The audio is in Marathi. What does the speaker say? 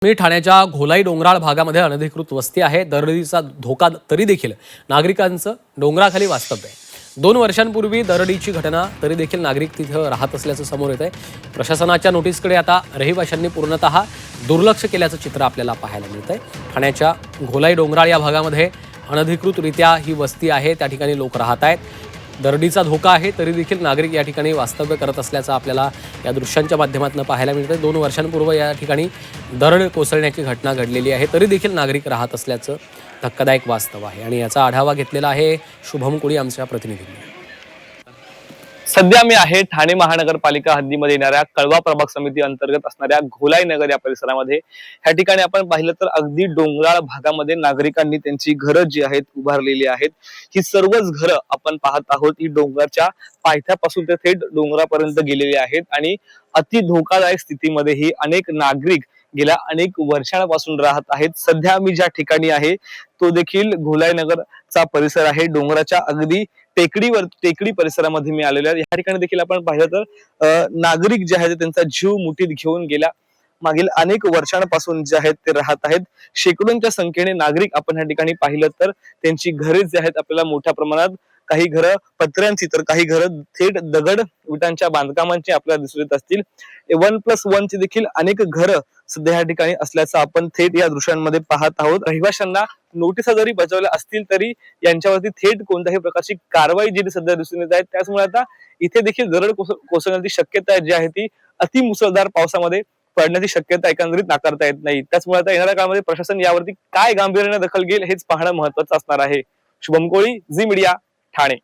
मी ठाण्याच्या घोलाई डोंगराळ भागामध्ये अनधिकृत वस्ती आहे. दरडीचा धोका तरी देखील नागरिकांचं डोंगराखाली वास्तव्य आहे. 2 वर्षांपूर्वी दरडीची घटना तरी देखील नागरिक तिथं राहत असल्याचं समोर येत आहे. प्रशासनाच्या नोटीसकडे आता रहिवाशांनी पूर्णतः दुर्लक्ष केल्याचं चित्र आपल्याला पाहायला मिळतंय. ठाण्याच्या घोलाई डोंगराळ या भागामध्ये अनधिकृतरित्या ही वस्ती आहे. त्या ठिकाणी लोक राहत आहेत. दरडीचा धोका आहे तरी देखील नागरिक या ठिकाणी वास्तव्य करत असल्याचं आपल्याला या दृश्यांच्या माध्यमातून पाहायला मिळतंय. 2 वर्षांपूर्वी या ठिकाणी दरड कोसळण्याची घटना घडलेली आहे तरी देखील नागरिक राहत असल्याचं धक्कादायक वास्तव आहे आणि याचा आढावा घेतलेला आहे शुभम कोळी आमच्या प्रतिनिधींनी. सध्या मी आहे ठाणे महानगरपालिका हद्दीमध्ये येणाऱ्या कळवा प्रभाग समिती अंतर्गत असणाऱ्या घोलाई नगर या परिसरामध्ये. ह्या ठिकाणी आपण पाहिलं तर अगदी डोंगराळ भागामध्ये नागरिकांनी त्यांची घरं जी आहेत उभारलेली आहेत. ही सर्वच घरं आपण पाहत आहोत ही डोंगराच्या पायथ्यापासून ते थेट डोंगरापर्यंत गेलेली आहेत आणि अति धोकादायक स्थितीमध्ये ही अनेक नागरिक गेल्या अनेक वर्षांपासून राहत आहेत. सध्या मी ज्या ठिकाणी आहे तो देखील घोलाई नगरचा परिसर आहे. डोंगराच्या अगदी टेकडी परिसरामध्ये मी आलेलो आहे. या ठिकाणी देखील आपण पाहिलं तर नागरिक जे आहेत त्यांचा जीव मुठीत घेऊन गेल्या मागील अनेक वर्षांपासून जे आहेत ते राहत आहेत. शेकडोंच्या संख्येने नागरिक आपण या ठिकाणी पाहिलं तर त्यांची घरे जे आहेत आपल्याला मोठ्या प्रमाणात, काही घरं पत्र्यांची तर काही घरं थेट दगड विटांच्या बांधकामांची आपल्याला दिसून येत असतील. 1+1 ची देखील अनेक घरं सध्या या ठिकाणी असल्याचं आपण थेट या दृश्यांमध्ये पाहत आहोत. रहिवाशांना नोटिसा जरी बजावल्या असतील तरी यांच्यावरती थेट कोणत्याही प्रकारची कारवाई जी सध्या दिसून येत आहे. त्याचमुळे आता इथे देखील दरड कोसळण्याची शक्यता जी आहे ती अति मुसळधार पावसामध्ये पडण्याची शक्यता एकंदरीत नाकारता येत नाही. त्याचमुळे आता येणाऱ्या काळामध्ये प्रशासन यावरती काय गांभीर्याने दखल घेईल हेच पाहणं महत्वाचं असणार आहे. शुभम कोळी, झी मीडिया, ठाणे.